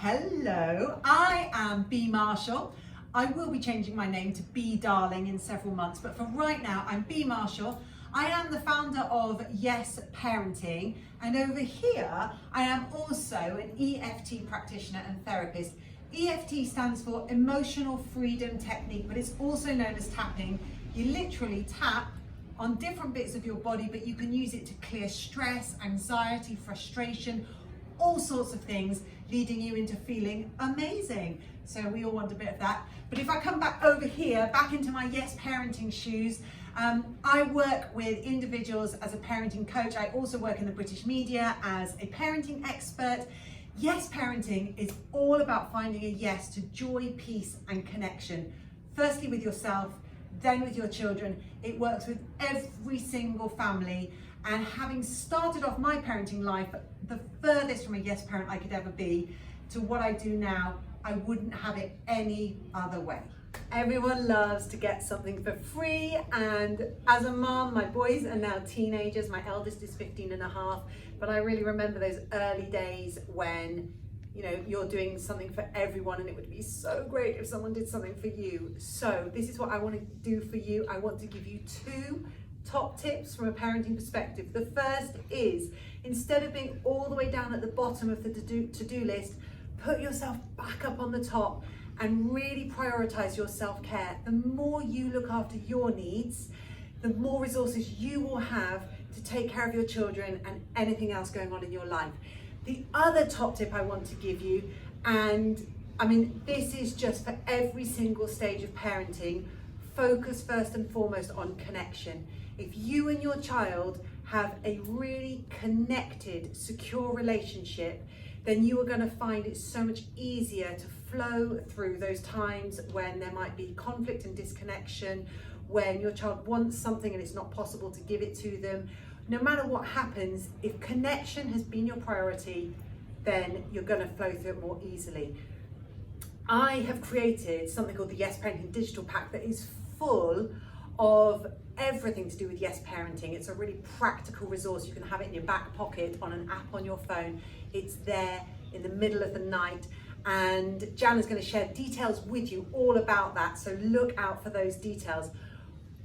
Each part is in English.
Hello, I am Bea Marshall. I will be changing my name to Bea Darling in several months, but for right now, I'm Bea Marshall. I am the founder of Yes Parenting, and over here, I am also an EFT practitioner and therapist. EFT stands for Emotional Freedom Technique, but it's also known as tapping. You literally tap on different bits of your body, but you can use it to clear stress, anxiety, frustration, all sorts of things, leading you into feeling amazing. So we all want a bit of that. But if I come back over here, back into my Yes Parenting shoes, I work with individuals as a parenting coach. I also work in the British media as a parenting expert. Yes Parenting is all about finding a yes to joy, peace, and connection. Firstly with yourself, then with your children. It works with every single family. And having started off my parenting life the furthest from a yes parent I could ever be to what I do now, I wouldn't have it any other way. Everyone loves to get something for free, and as a mom, my boys are now teenagers. My eldest is 15 and a half, but I really remember those early days when you're doing something for everyone, and it would be so great if someone did something for you. So this is what I want to do for you. I want to give you 2 top tips from a parenting perspective. The first is, instead of being all the way down at the bottom of the to-do list, put yourself back up on the top and really prioritize your self-care. The more you look after your needs, the more resources you will have to take care of your children and anything else going on in your life. The other top tip I want to give you, and I mean, this is just for every single stage of parenting, focus first and foremost on connection. If you and your child have a really connected, secure relationship, then you are going to find it so much easier to flow through those times when there might be conflict and disconnection, when your child wants something and it's not possible to give it to them. No matter what happens, if connection has been your priority, then you're going to flow through it more easily. I have created something called the Yes Parenting Digital Pack that is full of everything to do with yes parenting. It's a really practical resource. You can have it in your back pocket on an app on your phone. It's there in the middle of the night, and Jana's going to share details with you all about that, so look out for those details.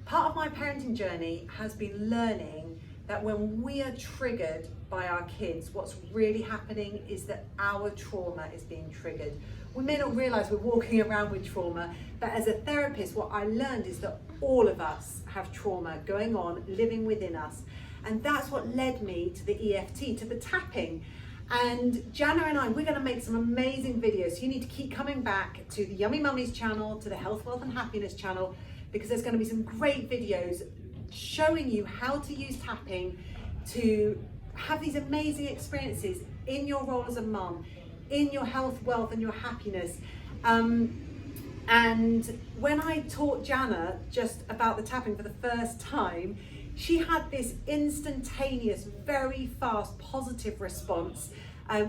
Part of my parenting journey has been learning that when we are triggered by our kids, what's really happening is that our trauma is being triggered. We may not realize we're walking around with trauma, but as a therapist, what I learned is that all of us have trauma going on, living within us. And that's what led me to the EFT, to the tapping. And Jana and I, we're gonna make some amazing videos. So you need to keep coming back to the Yummy Mummies channel, to the Health, Wealth and Happiness channel, because there's gonna be some great videos showing you how to use tapping to have these amazing experiences in your role as a mum, in your health, wealth and your happiness. And when I taught Jana just about the tapping for the first time, she had this instantaneous, very fast, positive response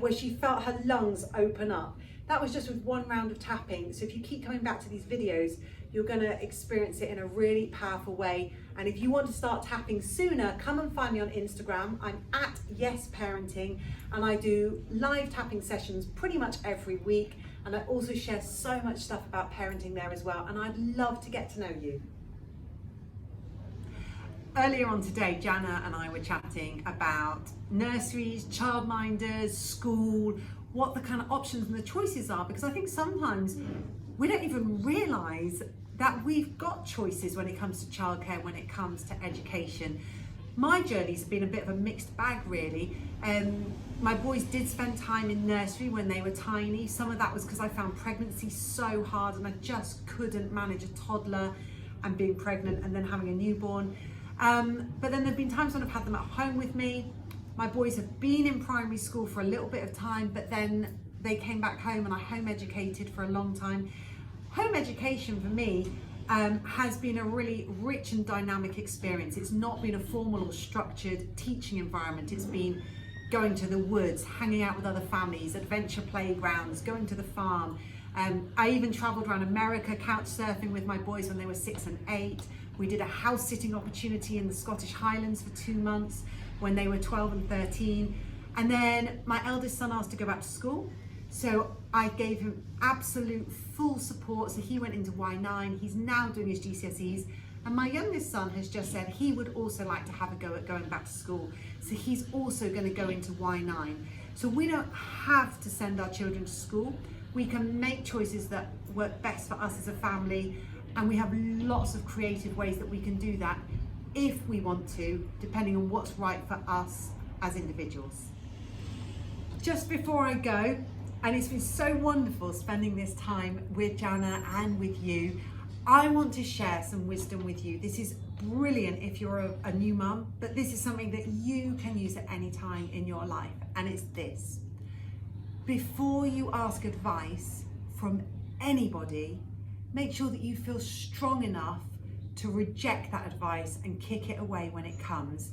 where she felt her lungs open up. That was just with 1 round of tapping. So if you keep coming back to these videos, you're going to experience it in a really powerful way. And if you want to start tapping sooner, come and find me on Instagram. I'm at Yes Parenting, and I do live tapping sessions pretty much every week. And I also share so much stuff about parenting there as well. And I'd love to get to know you. Earlier on today, Jana and I were chatting about nurseries, childminders, school, what the kind of options and the choices are, because I think sometimes we don't even realise that we've got choices when it comes to childcare, when it comes to education. My journey's been a bit of a mixed bag, really. My boys did spend time in nursery when they were tiny. Some of that was because I found pregnancy so hard and I just couldn't manage a toddler and being pregnant and then having a newborn. But then there've been times when I've had them at home with me. My boys have been in primary school for a little bit of time, but then they came back home and I home educated for a long time. Home education for me has been a really rich and dynamic experience. It's not been a formal or structured teaching environment. It's been going to the woods, hanging out with other families, adventure playgrounds, going to the farm. I even traveled around America couch surfing with my boys when they were 6 and 8. We did a house sitting opportunity in the Scottish Highlands for 2 months when they were 12 and 13. And then my eldest son asked to go back to school. So I gave him absolute full support. So he went into Y9, he's now doing his GCSEs. And my youngest son has just said he would also like to have a go at going back to school. So he's also going to go into Y9. So we don't have to send our children to school. We can make choices that work best for us as a family. And we have lots of creative ways that we can do that if we want to, depending on what's right for us as individuals. Just before I go, and it's been so wonderful spending this time with Jana and with you, I want to share some wisdom with you. This is brilliant if you're a new mum, but this is something that you can use at any time in your life. And it's this: before you ask advice from anybody, make sure that you feel strong enough to reject that advice and kick it away when it comes.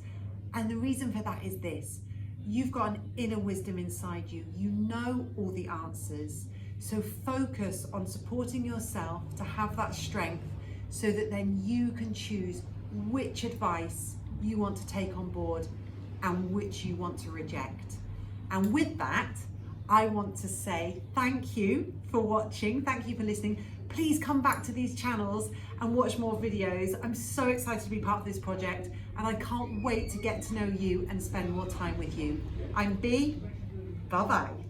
And the reason for that is this: you've got an inner wisdom inside you. You know all the answers. So focus on supporting yourself to have that strength so that then you can choose which advice you want to take on board and which you want to reject. And with that, I want to say thank you for watching. Thank you for listening. Please come back to these channels and watch more videos. I'm so excited to be part of this project, and I can't wait to get to know you and spend more time with you. I'm Bea. Bye-bye.